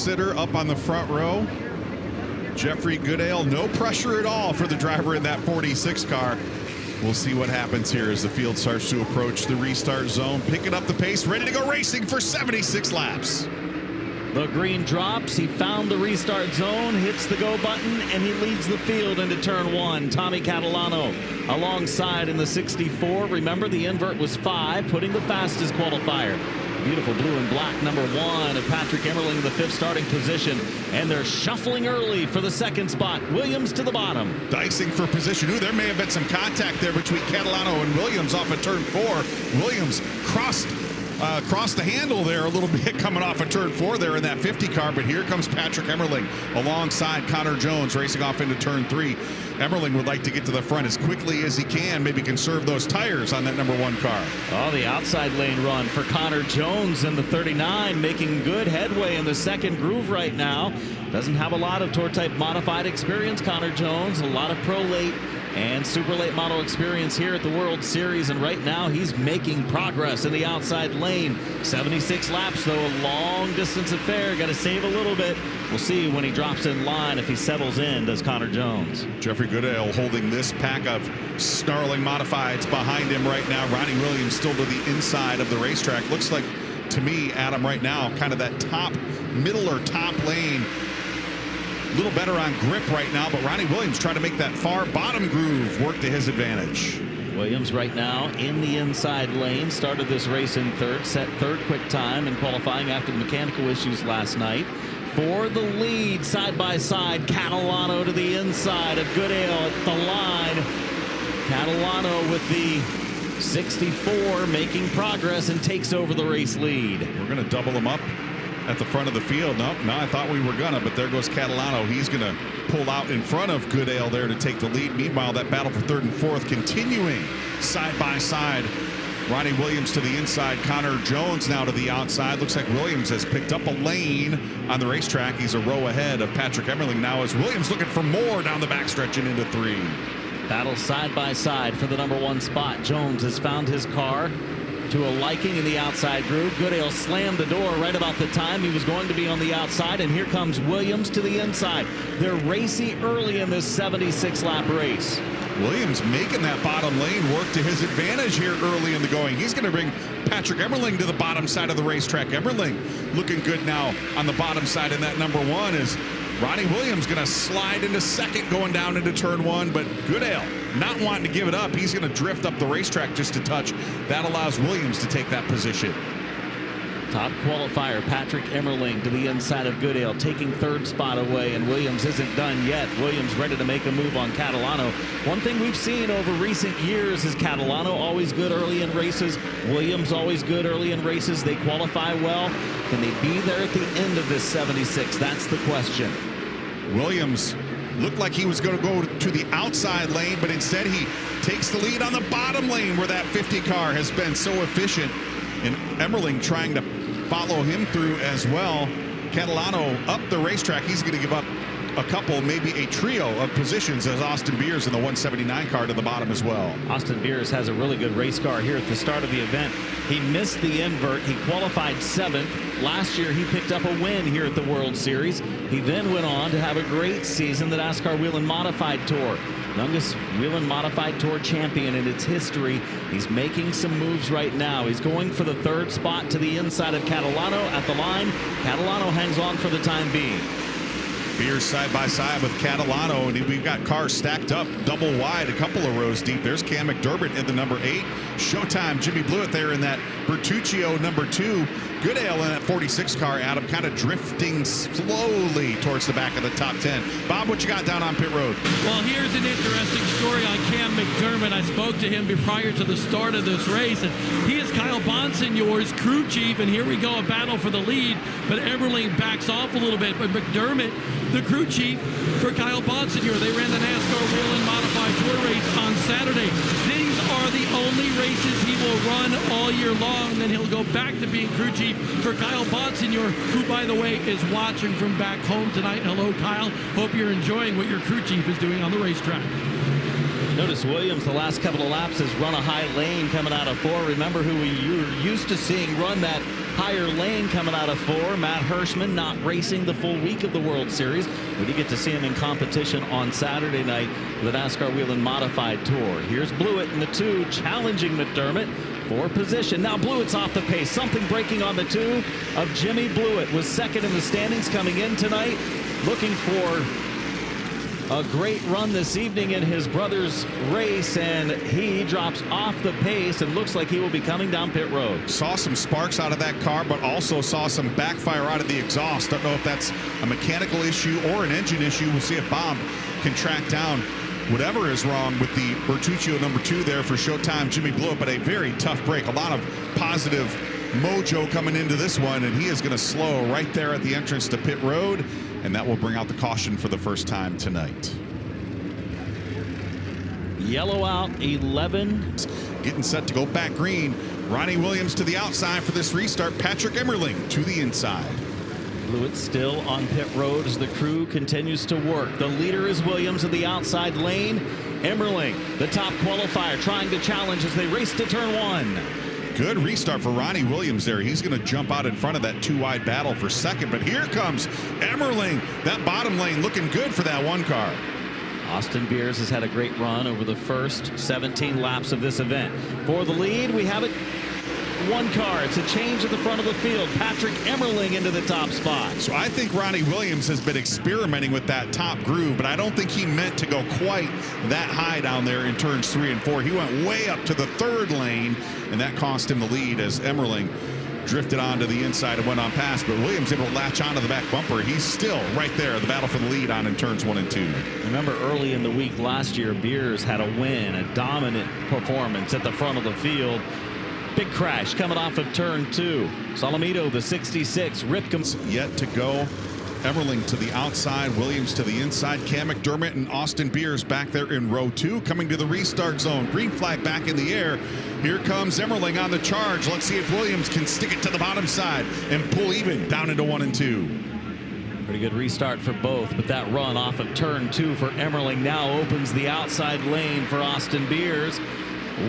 sitter up on the front row. Jeffrey Goodale, no pressure at all for the driver in that 46 car. We'll see what happens here as the field starts to approach the restart zone. Picking up the pace, ready to go racing for 76 laps. The green drops. He found the restart zone, hits the go button, and he leads the field into turn 1. Tommy Catalano alongside in the 64. Remember, the invert was 5, putting the fastest qualifier. Beautiful blue and black number 1 of Patrick Emerling, the 5th starting position, and they're shuffling early for the 2nd spot. Williams to the bottom. Dicing for position. Ooh, there may have been some contact there between Catalano and Williams off of turn 4. Williams crossed the handle there a little bit coming off of turn 4 there in that 50 car, but here comes Patrick Emerling alongside Connor Jones racing off into turn 3. Emerling would like to get to the front as quickly as he can, maybe conserve those tires on that number 1 car. Oh, the outside lane run for Connor Jones in the 39, making good headway in the 2nd groove right now. Doesn't have a lot of tour type modified experience, Connor Jones, a lot of pro late and super late model experience here at the World Series, and right now he's making progress in the outside lane. 76 laps though, a long distance affair, got to save a little bit. We'll see when he drops in line if he settles in, does Connor Jones. Jeffrey Goodale holding this pack of snarling modifieds behind him right now. Ronnie Williams still to the inside of the racetrack. Looks like to me, Adam, right now, kind of that top middle or top lane. A little better on grip right now, but Ronnie Williams trying to make that far bottom groove work to his advantage. Williams right now in the inside lane, started this race in 3rd, set 3rd quick time in qualifying after the mechanical issues last night. For the lead, side by side, Catalano to the inside of Goodale at the line. Catalano with the 64 making progress and takes over the race lead. We're going to double him up at the front of the field. No, I thought we were gonna, but there goes Catalano. He's gonna pull out in front of Goodale there to take the lead. Meanwhile, that battle for 3rd and 4th continuing side by side. Ronnie Williams to the inside, Connor Jones now to the outside. Looks like Williams has picked up a lane on the racetrack. He's a row ahead of Patrick Emerling now as Williams looking for more down the backstretch and into 3. Battle side by side for the number 1 spot. Jones has found his car to a liking in the outside groove. Goodale slammed the door right about the time he was going to be on the outside, and here comes Williams to the inside. They're racy early in this 76 lap race. Williams making that bottom lane work to his advantage here early in the going. He's going to bring Patrick Emerling to the bottom side of the racetrack. Emerling looking good now on the bottom side in that number 1 is Ronnie Williams going to slide into 2nd going down into turn 1, but Goodale not wanting to give it up. He's going to drift up the racetrack just a touch. That allows Williams to take that position. Top qualifier Patrick Emerling to the inside of Goodale, taking 3rd spot away, and Williams isn't done yet. Williams ready to make a move on Catalano. One thing we've seen over recent years is Catalano always good early in races. Williams always good early in races. They qualify well. Can they be there at the end of this 76? That's the question. Williams looked like he was going to go to the outside lane, but instead he takes the lead on the bottom lane where that 50 car has been so efficient. And Emerling trying to follow him through as well. Catalano up the racetrack. He's going to give up a couple, maybe a trio of positions as Austin Beers in the 179 car to the bottom as well. Austin Beers has a really good race car here at the start of the event. He missed the invert. He qualified 7th. Last year, he picked up a win here at the World Series. He then went on to have a great season, the NASCAR Whelen Modified Tour. Youngest Whelen Modified Tour champion in its history. He's making some moves right now. He's going for the 3rd spot to the inside of Catalano at the line. Catalano hangs on for the time being. Beers side by side with Catalano, and we've got cars stacked up double wide, a couple of rows deep. There's Cam McDermott in the number 8. Showtime Jimmy Blewett there in that Bertuccio number 2. Goodale in that 46 car, Adam, kind of drifting slowly towards the back of the top 10. Bob, what you got down on pit road? Well, here's an interesting story on Cam McDermott. I spoke to him prior to the start of this race, and he is Kyle Bonsignore's crew chief, and here we go, a battle for the lead, but Emerling backs off a little bit, but McDermott, the crew chief for Kyle Bonsignore. They ran the NASCAR Whelen Modified Tour race on Saturday. These are the only races he will run all year long, and then he'll go back to being crew chief for Kyle Bonsignore, who, by the way, is watching from back home tonight. Hello, Kyle. Hope you're enjoying what your crew chief is doing on the racetrack. Notice Williams the last couple of laps has run a high lane coming out of 4. Remember who we were used to seeing run that higher lane coming out of 4. Matt Hirschman not racing the full week of the World Series. We did get to see him in competition on Saturday night with the NASCAR Wheel and Modified Tour. Here's Blewett in the 2, challenging McDermott for position. Now Blewett's off the pace. Something breaking on the 2 of Jimmy Blewett. Was second in the standings coming in tonight. Looking for a great run this evening in his brother's race, and he drops off the pace and looks like he will be coming down pit road. Saw some sparks out of that car, but also saw some backfire out of the exhaust. Don't know if that's a mechanical issue or an engine issue. We'll see if Bob can track down whatever is wrong with the Bertuccio number 2 there for Showtime Jimmy Blewett, but a very tough break. A lot of positive mojo coming into this one, and he is going to slow right there at the entrance to pit road, and that will bring out the caution for the first time tonight. Yellow out 11. Getting set to go back green. Ronnie Williams to the outside for this restart. Patrick Emerling to the inside. Blewett still on pit road as the crew continues to work. The leader is Williams in the outside lane. Emerling, the top qualifier, trying to challenge as they race to turn 1. Good restart for Ronnie Williams there. He's going to jump out in front of that 2-wide battle for second, but here comes Emerling. That bottom lane looking good for that 1 car. Austin Beers has had a great run over the first 17 laps of this event. For the lead, we have it 1 car. It's a change at the front of the field. Patrick Emerling into the top spot. So I think Ronnie Williams has been experimenting with that top groove, but I don't think he meant to go quite that high down there in turns 3 and 4. He went way up to the 3rd lane, and that cost him the lead as Emerling drifted onto the inside and went on past, but Williams able to latch onto the back bumper. He's still right there, the battle for the lead on in turns 1 and 2. Remember early in the week last year, Beers had a win, a dominant performance at the front of the field. Big crash coming off of turn 2. Solomito, the 66, Ripcom's yet to go. Emerling to the outside, Williams to the inside. Cam McDermott and Austin Beers back there in row 2, coming to the restart zone. Green flag back in the air. Here comes Emerling on the charge. Let's see if Williams can stick it to the bottom side and pull even down into 1 and 2. Pretty good restart for both, but that run off of turn 2 for Emerling now opens the outside lane for Austin Beers.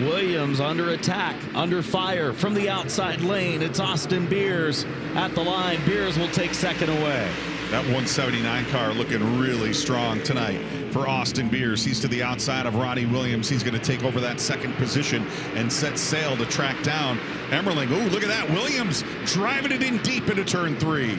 Williams under attack, under fire from the outside lane. It's Austin Beers at the line. Beers will take second away. That 179 car looking really strong tonight for Austin Beers. He's to the outside of Ronnie Williams. He's going to take over that second position and set sail to track down Emerling. Oh, look at that. Williams driving it in deep into turn 3.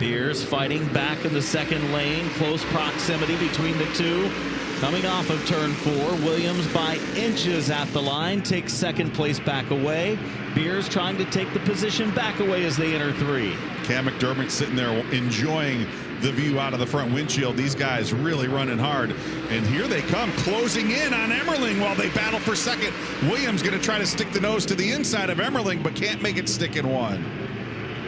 Beers fighting back in the second lane. Close proximity between the two. Coming off of turn 4, Williams by inches at the line takes second place back away. Beers trying to take the position back away as they enter 3. Cam McDermott sitting there enjoying the view out of the front windshield. These guys really running hard. And here they come closing in on Emerling while they battle for second. Williams going to try to stick the nose to the inside of Emerling, but can't make it stick in 1.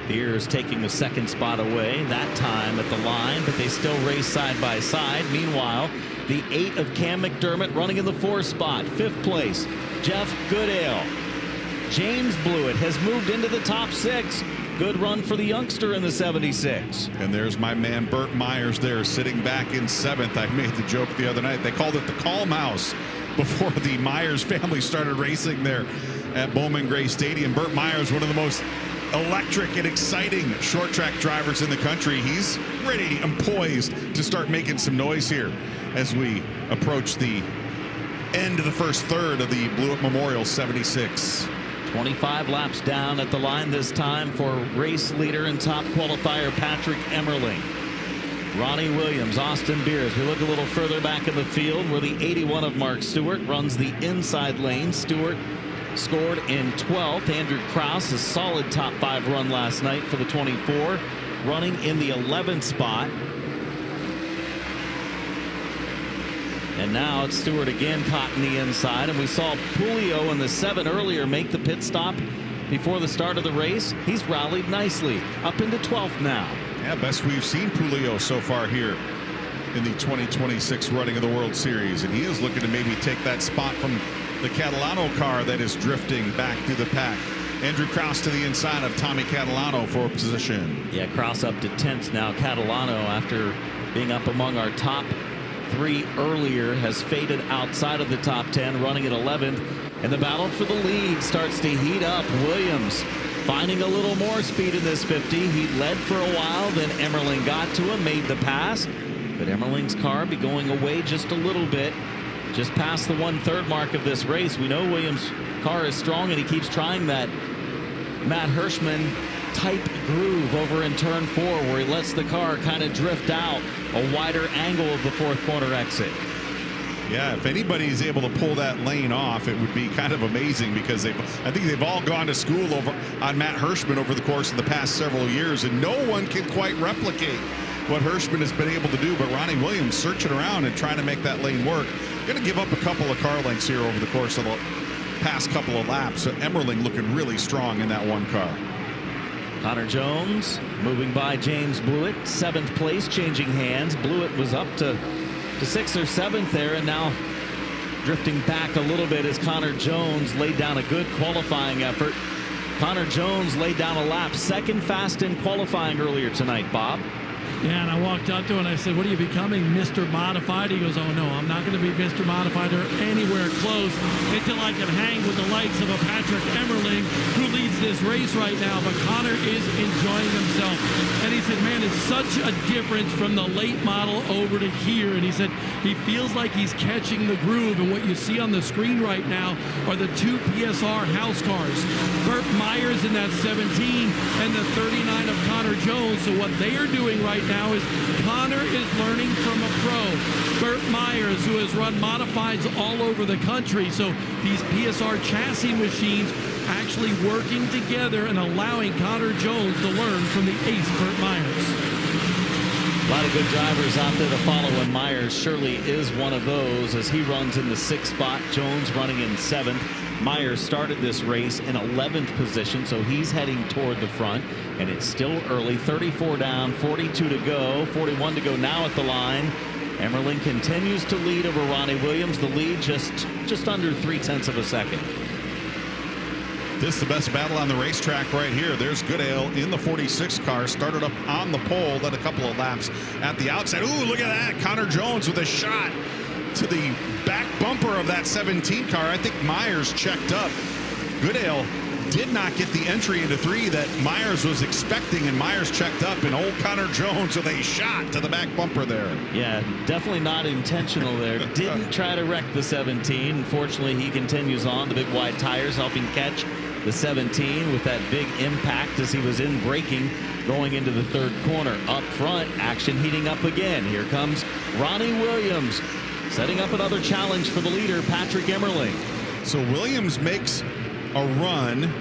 Beers taking the second spot away that time at the line, but they still race side by side. Meanwhile, the 8 of Cam McDermott running in the 4 spot. 5th place, Jeff Goodale. James Blewett has moved into the top 6. Good run for the youngster in the 76. And there's my man Burt Myers there sitting back in 7th. I made the joke the other night. They called it the Calm House before the Myers family started racing there at Bowman Gray Stadium. Burt Myers, one of the most electric and exciting short track drivers in the country. He's ready and poised to start making some noise here as we approach the end of the first third of the Blewett Memorial 76. 25 laps down at the line this time for race leader and top qualifier Patrick Emerling. Ronnie Williams, Austin Beers. We look a little further back in the field where the 81 of Mark Stewart runs the inside lane. Stewart scored in 12th. Andrew Krause, a solid top 5 run last night for the 24, running in the 11th spot. And now it's Stewart again caught in the inside, and we saw Pulio in the 7 earlier make the pit stop before the start of the race. He's rallied nicely up into 12th now. Yeah, best we've seen Pulio so far here in the 2026 running of the World Series, and he is looking to maybe take that spot from the Catalano car that is drifting back through the pack. Andrew Krause to the inside of Tommy Catalano for position. Yeah, Krause up to 10th now. Catalano, after being up among our top 3 earlier, has faded outside of the top 10, running at 11th. And the battle for the lead starts to heat up. Williams finding a little more speed in this 50. He led for a while, then Emerling got to him, made the pass. But Emerling's car be going away just a little bit, just past the 1/3 mark of this race. We know Williams' car is strong, and he keeps trying that Matt Hirschman type groove over in turn 4, where he lets the car kind of drift out a wider angle of the 4th corner exit. Yeah, if anybody is able to pull that lane off, it would be kind of amazing, because I think they've all gone to school on Matt Hirschman over the course of the past several years, and no one can quite replicate what Hirschman has been able to do. But Ronnie Williams searching around and trying to make that lane work. Going to give up a couple of car lengths here over the course of the past couple of laps. So Emerling looking really strong in that one car. Connor Jones moving by James Blewett, 7th place, changing hands. Blewett was up to 6th or 7th there, and now drifting back a little bit as Connor Jones laid down a good qualifying effort. Connor Jones laid down a lap, 2nd fast in qualifying earlier tonight, Bob. Yeah, and I walked up to him and I said, "What are you becoming, Mr. Modified?" He goes, "Oh no, I'm not going to be Mr. Modified or anywhere close until I can hang with the likes of a Patrick Emerling, who leads this race right now." But Connor is enjoying himself. And he said, "Man, it's such a difference from the late model over to here." And he said he feels like he's catching the groove. And what you see on the screen right now are the 2 PSR house cars. Burt Myers in that 17 and the 39 of Connor Jones. So what they are doing right now is Connor is learning from a pro, Burt Myers, who has run modifieds all over the country. So these PSR chassis machines actually working together and allowing Connor Jones to learn from the ace, Burt Myers. A lot of good drivers out there to follow, and Myers surely is one of those as he runs in the 6th spot. Jones running in 7th. Myers started this race in 11th position, so he's heading toward the front, and it's still early. 34 down, 42 to go, 41 to go now at the line. Emerling continues to lead over Ronnie Williams. The lead just under 0.3 of a second. This is the best battle on the racetrack right here. There's Goodale in the 46 car, started up on the pole, led a couple of laps at the outside. Ooh, look at that. Connor Jones with a shot to the back bumper of that 17 car. I think Myers checked up. Goodale did not get the entry into 3 that Myers was expecting, and Myers checked up, and old Connor Jones with a shot to the back bumper there. Yeah, definitely not intentional there. Didn't try to wreck the 17. Unfortunately, he continues on. The big wide tires helping catch the 17 with that big impact as he was in braking going into the 3rd corner. Up front, action heating up again. Here comes Ronnie Williams, setting up another challenge for the leader, Patrick Emerling. So Williams makes a run,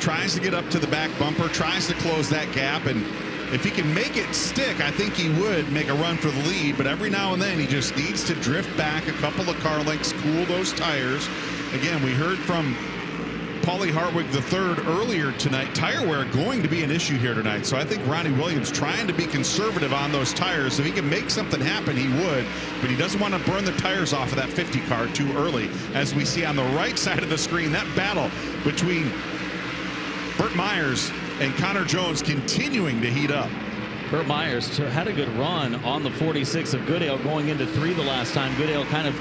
tries to get up to the back bumper, tries to close that gap, and if he can make it stick, I think he would make a run for the lead. But every now and then he just needs to drift back a couple of car lengths, cool those tires. Again, we heard from Paulie Hartwig III earlier tonight. Tire wear going to be an issue here tonight. So I think Ronnie Williams trying to be conservative on those tires. If he can make something happen, he would. But he doesn't want to burn the tires off of that 50 car too early. As we see on the right side of the screen, that battle between Burt Myers and Connor Jones continuing to heat up. Burt Myers had a good run on the 46 of Goodale going into 3 the last time. Goodale kind of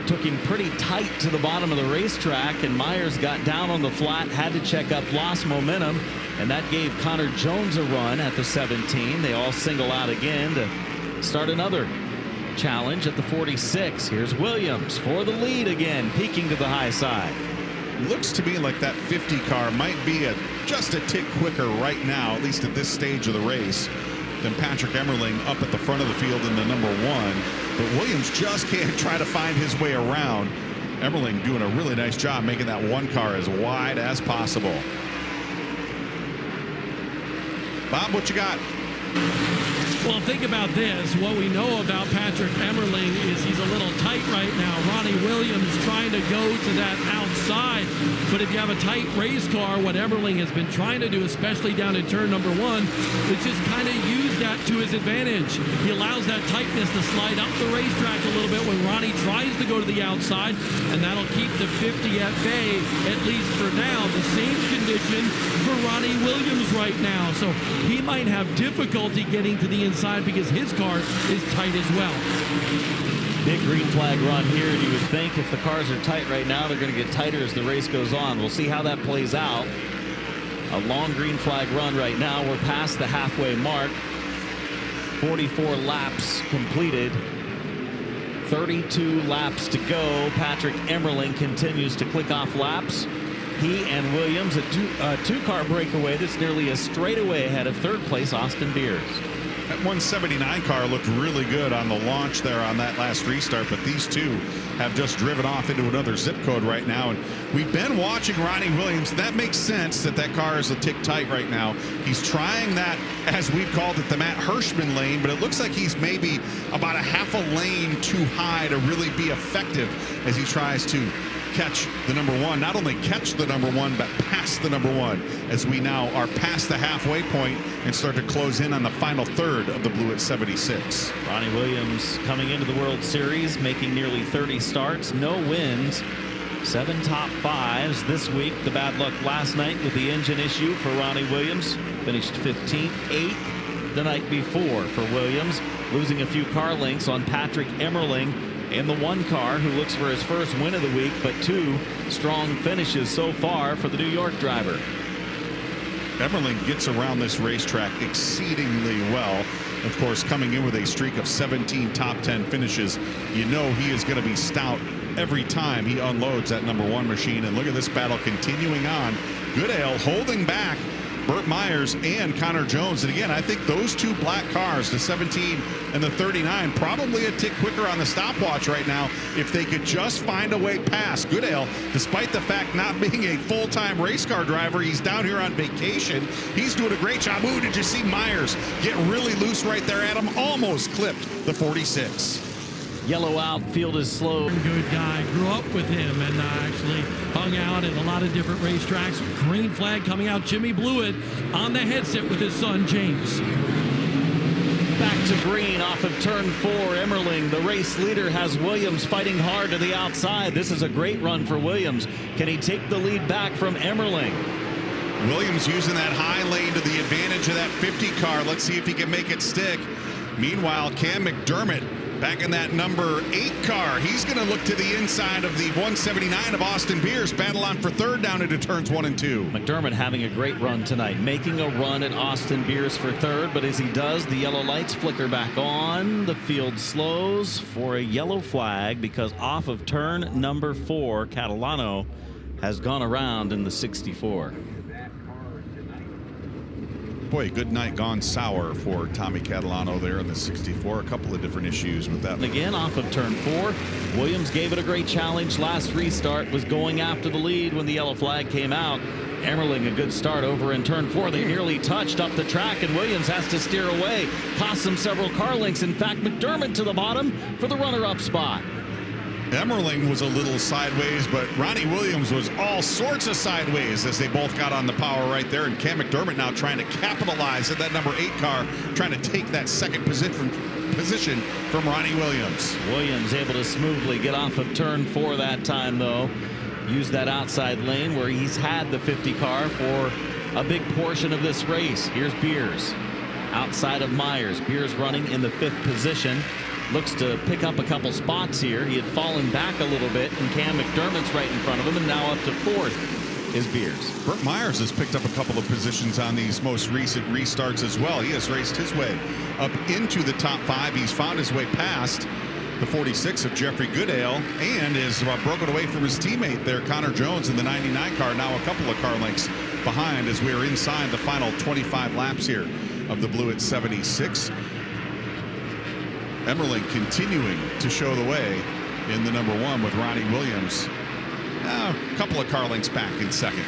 took him pretty tight to the bottom of the racetrack, and Myers got down on the flat, had to check up, lost momentum, and that gave Connor Jones a run at the 17. They all single out again to start another challenge at the 46. Here's Williams for the lead again, peaking to the high side. Looks to me like that 50 car might be just a tick quicker right now, at least at this stage of the race, than Patrick Emerling up at the front of the field in the number 1. But Williams just can't try to find his way around. Emerling doing a really nice job making that 1 car as wide as possible. Bob, what you got? Well, think about this. What we know about Patrick Emerling is he's a little tight right now. Ronnie Williams trying to go to that outside. But if you have a tight race car, what Emerling has been trying to do, especially down in turn number 1, is just kind of use that to his advantage. He allows that tightness to slide up the racetrack a little bit when Ronnie tries to go to the outside, and that'll keep the 50 at bay, at least for now. The same condition for Ronnie Williams right now. So he might have difficulty getting to the inside because his car is tight as well. Big green flag run here, and you would think if the cars are tight right now, they're going to get tighter as the race goes on. We'll see how that plays out. A long green flag run right now. We're past the halfway mark. 44 laps completed. 32 laps to go. Patrick Emerling continues to click off laps. He and Williams, a two-car breakaway that's nearly a straightaway ahead of third place Austin Beers. That 179 car looked really good on the launch there on that last restart, but these two have just driven off into another zip code right now. And we've been watching Ronnie Williams. That makes sense that that car is a tick tight right now. He's trying that, as we've called it, the Matt Hirschman lane, but it looks like he's maybe about a half a lane too high to really be effective as he tries to catch the number one. Not only catch the number one, but pass the number one, as we now are past the halfway point and start to close in on the final third of the Blewett 76. Ronnie Williams coming into the World Series, making nearly 30 starts, no wins, 7 top 5s this week. The bad luck last night with the engine issue for Ronnie Williams. Finished 15th, 8th the night before for Williams, losing a few car lengths on Patrick Emerling in the one car, who looks for his first win of the week, but 2 strong finishes so far for the New York driver. Emerling gets around this racetrack exceedingly well. Of course, coming in with a streak of 17 top 10 finishes, you know he is going to be stout every time he unloads that number one machine. And look at this battle continuing on. Goodale holding back Burt Myers and Connor Jones. And again, I think those two black cars, the 17 and the 39, probably a tick quicker on the stopwatch right now if they could just find a way past Goodale. Despite the fact not being a full-time race car driver, he's down here on vacation. He's doing a great job. Ooh, did you see Myers get really loose right there at him? Almost clipped the 46. Yellow outfield is slow. Good guy. Grew up with him and actually hung out at a lot of different racetracks. Green flag coming out. Jimmy Blewett on the headset with his son James. Back to green off of turn 4. Emerling, the race leader, has Williams fighting hard to the outside. This is a great run for Williams. Can he take the lead back from Emerling? Williams using that high lane to the advantage of that 50 car. Let's see if he can make it stick. Meanwhile, Cam McDermott back in that number 8 car. He's going to look to the inside of the 179 of Austin Beers. Battle on for third down into turns 1 and 2. McDermott having a great run tonight, making a run at Austin Beers for third. But as he does, the yellow lights flicker back on. The field slows for a yellow flag because off of turn number 4, Catalano has gone around in the 64. Boy, good night gone sour for Tommy Catalano there in the 64. A couple of different issues with that. Again, off of turn 4, Williams gave it a great challenge. Last restart was going after the lead when the yellow flag came out. Emerling, a good start over in turn 4. They nearly touched up the track, and Williams has to steer away. Cost him several car lengths. In fact, McDermott to the bottom for the runner-up spot. Emerling was a little sideways, but Ronnie Williams was all sorts of sideways as they both got on the power right there. And Cam McDermott now trying to capitalize at that number 8 car, trying to take that second position from Ronnie Williams. Williams able to smoothly get off of turn 4 that time, though. Use that outside lane where he's had the 50 car for a big portion of this race. Here's Beers outside of Myers. Beers running in the 5th position. Looks to pick up a couple spots here. He had fallen back a little bit, and Cam McDermott's right in front of him, and now up to 4th is Beers. Burt Myers has picked up a couple of positions on these most recent restarts as well. He has raced his way up into the top 5. He's found his way past the 46 of Jeffrey Goodale and is broken away from his teammate there, Connor Jones, in the 99 car. Now a couple of car lengths behind as we are inside the final 25 laps here of the Blewett 76. Emerling continuing to show the way in the number 1 with Ronnie Williams. A couple of car lengths back in second.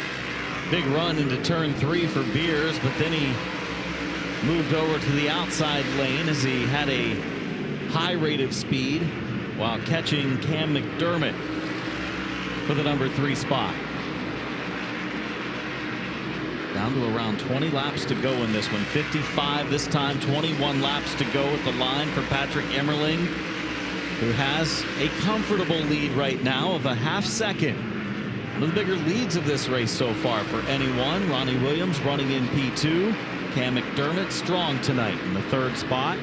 Big run into turn 3 for Beers, but then he moved over to the outside lane as he had a high rate of speed while catching Cam McDermott for the number 3 spot. Down to around 20 laps to go in this one. 55 this time, 21 laps to go at the line for Patrick Emerling, who has a comfortable lead right now of a half second. One of the bigger leads of this race so far for anyone. Ronnie Williams running in P2. Cam McDermott strong tonight in the 3rd spot.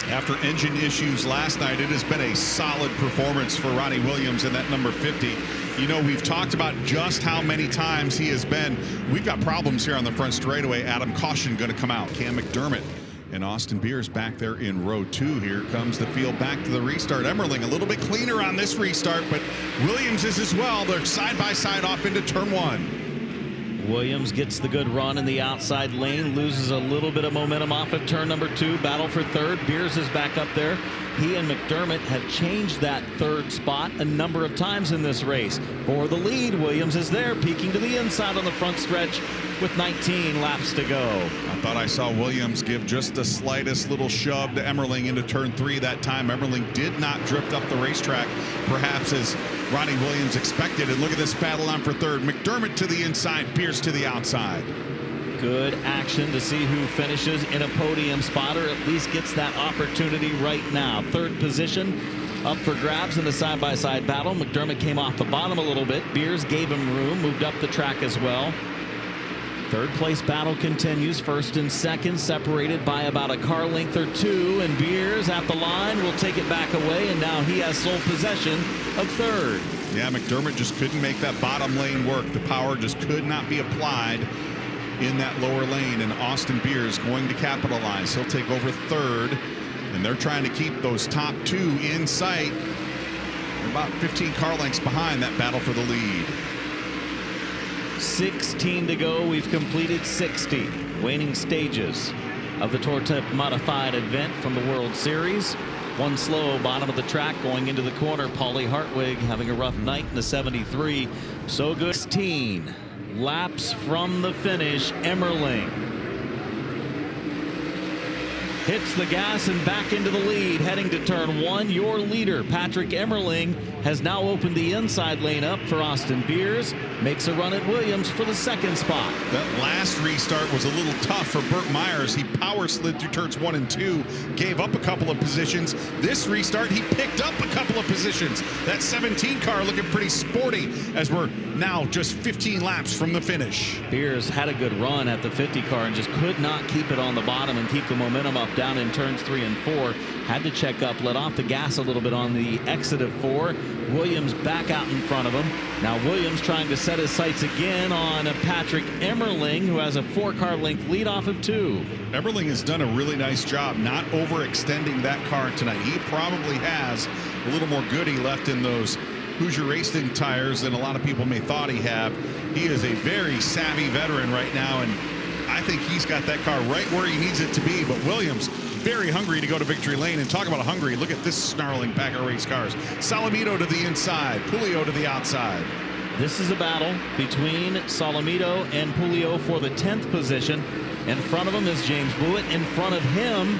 After engine issues last night, it has been a solid performance for Ronnie Williams in that number 50. You know, we've talked about just how many times he has been. We've got problems here on the front straightaway. Adam Caution going to come out. Cam McDermott and Austin Beers back there in row 2. Here comes the field back to the restart. Emerling a little bit cleaner on this restart, but Williams is as well. They're side by side off into turn 1. Williams gets the good run in the outside lane, loses a little bit of momentum off of turn number 2. Battle for third. Beers is back up there. He and McDermott have changed that third spot a number of times in this race. For the lead, Williams is there, peeking to the inside on the front stretch with 19 laps to go. I thought I saw Williams give just the slightest little shove to Emerling into turn 3 that time. Emerling did not drift up the racetrack, perhaps as Ronnie Williams expected. And look at this battle on for third. McDermott to the inside, Pierce to the outside. Good action to see who finishes in a podium spot, or at least gets that opportunity right now. Third position up for grabs in the side-by-side battle. McDermott came off the bottom a little bit. Beers gave him room, moved up the track as well. Third place battle continues. First and second separated by about a car length or 2, and Beers at the line will take it back away, and now he has sole possession of third. Yeah, McDermott just couldn't make that bottom lane work. The power just could not be applied in that lower lane, and Austin Beers going to capitalize. He'll take over third, and they're trying to keep those top 2 in sight. They're about 15 car lengths behind that battle for the lead. 16 to go. We've completed 60 waning stages of the Tour Type Modified event from the World Series. One slow bottom of the track going into the corner. Paulie Hartwig having a rough night in the 73. So good. 16 laps from the finish. Emerling hits the gas and back into the lead, heading to turn 1. Your leader, Patrick Emerling, has now opened the inside lane up for Austin Beers. Makes a run at Williams for the second spot. That last restart was a little tough for Burt Myers. He power slid through turns 1 and 2, gave up a couple of positions. This restart, he picked up a couple of positions. That 17 car looking pretty sporty as we're now just 15 laps from the finish. Beers had a good run at the 50 car and just could not keep it on the bottom and keep the momentum up down in turns 3 and 4. Had to check up, let off the gas a little bit on the exit of 4. Williams back out in front of him. Now Williams trying to set his sights again on Patrick Emerling, who has a 4-car length lead off of 2. Emerling has done a really nice job not overextending that car tonight. He probably has a little more goodie left in those Hoosier Racing tires than a lot of people may thought he had. He is a very savvy veteran right now, and I think he's got that car right where he needs it to be. But Williams very hungry to go to victory lane, and talk about hungry. Look at this snarling pack of race cars. Solomito to the inside, Pulio to the outside. This is a battle between Solomito and Pulio for the 10th position. In front of him is James Blewett. In front of him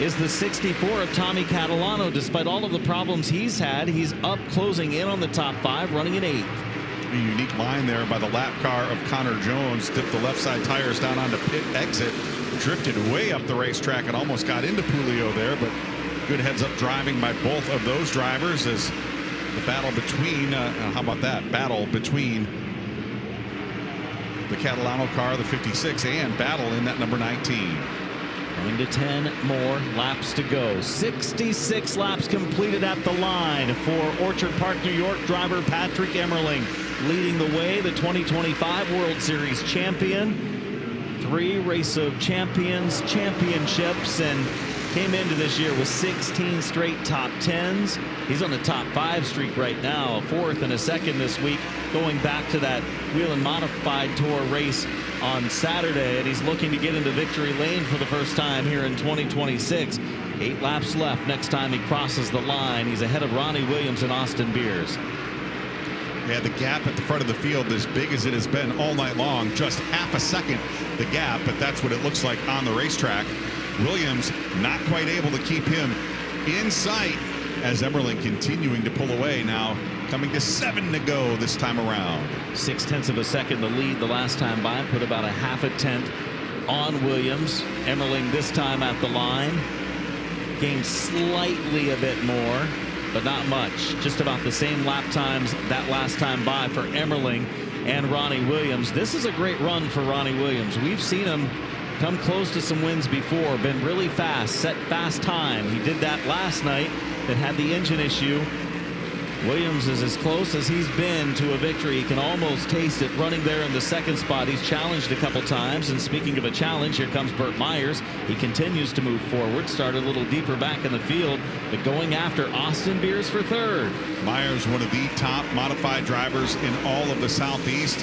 is the 64 of Tommy Catalano. Despite all of the problems he's had, he's up closing in on the top 5, running in 8th. A unique line there by the lap car of Connor Jones. Dipped the left side tires down onto pit exit. Drifted way up the racetrack and almost got into Pulio there, but good heads-up driving by both of those drivers as the battle between, how about that, battle between the Catalano car, the 56, and battle in that number 19. Coming to 10 more laps to go. 66 laps completed at the line for Orchard Park, New York driver Patrick Emerling, leading the way, the 2025 World Series champion. 3 Race of Champions championships, and came into this year with 16 straight top 10s. He's on the top 5 streak right now, a 4th and a 2nd this week, going back to that Whelen Modified Tour race on Saturday, and he's looking to get into victory lane for the first time here in 2026. 8 laps left next time he crosses the line. He's ahead of Ronnie Williams and Austin Beers. Yeah, the gap at the front of the field as big as it has been all night long. Just half a second the gap, but that's what it looks like on the racetrack. Williams not quite able to keep him in sight as Emerling continuing to pull away. Now coming to 7 to go this time around. 0.6 of a second the lead the last time by. Put about a half a tenth on Williams. Emerling this time at the line. Gained slightly a bit more, but not much. Just about the same lap times that last time by for Emerling and Ronnie Williams. This is a great run for Ronnie Williams. We've seen him come close to some wins before, been really fast, set fast time. He did that last night, that had the engine issue. Williams is as close as he's been to a victory. He can almost taste it running there in the second spot. He's challenged a couple times, and speaking of a challenge, here comes Burt Myers. He continues to move forward, started a little deeper back in the field, but going after Austin Beers for third. Myers, one of the top modified drivers in all of the Southeast.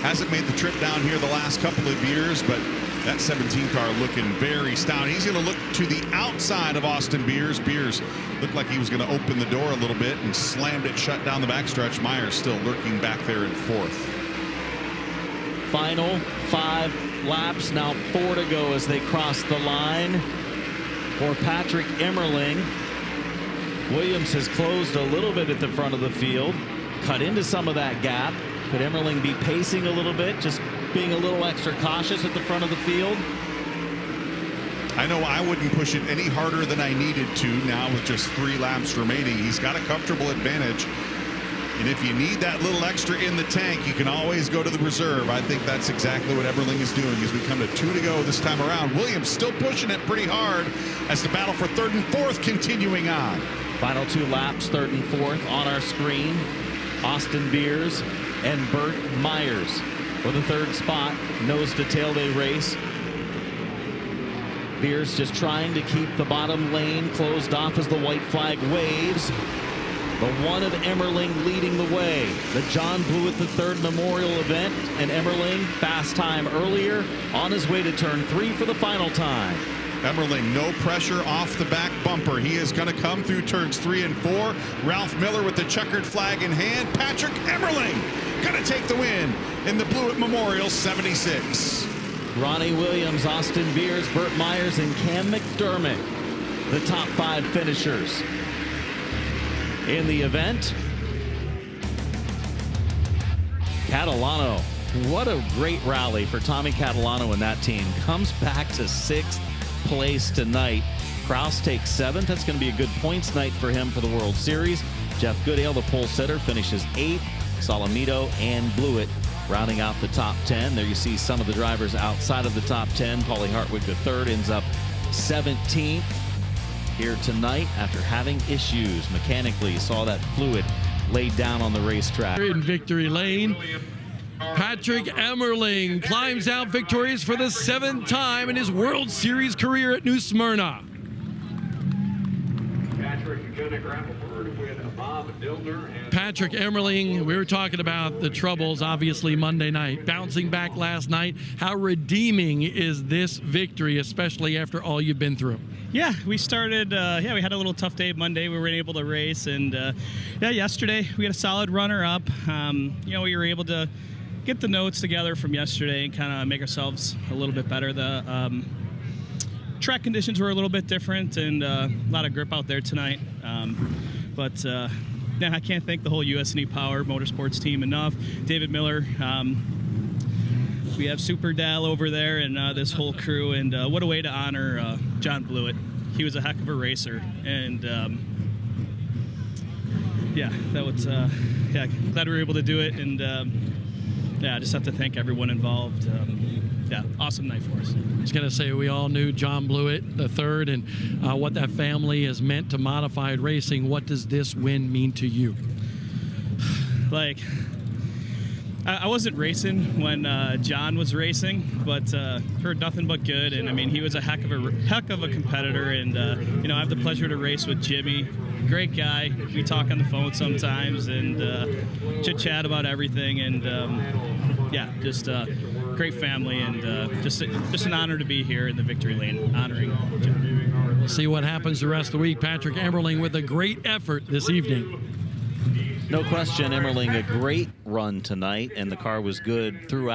Hasn't made the trip down here the last couple of years, but that 17 car looking very stout. He's going to look to the outside of Austin Beers. Beers looked like he was going to open the door a little bit and slammed it shut down the backstretch. Myers still lurking back there in fourth. Final 5 laps, now 4 to go as they cross the line for Patrick Emerling. Williams has closed a little bit at the front of the field, cut into some of that gap. Could Emerling be pacing a little bit, just being a little extra cautious at the front of the field? I know I wouldn't push it any harder than I needed to now with just 3 laps remaining. He's got a comfortable advantage. And if you need that little extra in the tank, you can always go to the reserve. I think that's exactly what Emerling is doing as we come to 2 to go this time around. Williams still pushing it pretty hard as the battle for 3rd and 4th continuing on. Final 2 laps, 3rd and 4th on our screen. Austin Beers and Burt Myers for the 3rd spot. Nose to tail they race. Beers just trying to keep the bottom lane closed off as the white flag waves. The one of Emerling leading the way. The John Blewett III Memorial event, and Emerling fast time earlier, on his way to turn 3 for the final time. Emerling, no pressure off the back bumper. He is going to come through turns 3 and 4. Ralph Miller with the checkered flag in hand. Patrick Emerling going to take the win in the Blewett Memorial 76. Ronnie Williams, Austin Beers, Burt Myers, and Cam McDermott, the top 5 finishers in the event. Catalano, what a great rally for Tommy Catalano and that team. Comes back to 6th place tonight. Kraus takes 7th. That's going to be a good points night for him for the World Series. Jeff Goodale, the pole sitter, finishes 8th. Solomito and Blewett rounding out the top 10. There you see some of the drivers outside of the top 10. Paulie Hartwig III ends up 17th here tonight after having issues mechanically. Saw that fluid laid down on the racetrack. In victory lane, Patrick Emerling climbs out victorious for the 7th time in his World Series career at New Smyrna. Patrick Emerling, we were talking about the troubles, obviously, Monday night. Bouncing back last night. How redeeming is this victory, especially after all you've been through? Yeah, we started, we had a little tough day Monday. We weren't able to race. And, yesterday we had a solid runner-up. We were able to get the notes together from yesterday and kind of make ourselves a little bit better. The track conditions were a little bit different and a lot of grip out there tonight. I can't thank the whole US&E Power Motorsports team enough. David Miller, we have Super Dal over there and this whole crew, and what a way to honor John Blewett. He was a heck of a racer, and glad we were able to do it, and I just have to thank everyone involved. Awesome night for us. I was going to say, we all knew John Blewett III and what that family has meant to modified racing. What does this win mean to you? I wasn't racing when John was racing, but heard nothing but good. And I mean, he was a heck of a competitor. And I have the pleasure to race with Jimmy. Great guy. We talk on the phone sometimes and chit chat about everything. And great family, and just an honor to be here in the victory lane honoring John. We'll see what happens the rest of the week. Patrick Emerling with a great effort this evening. No question, Emerling, a great run tonight, and the car was good throughout.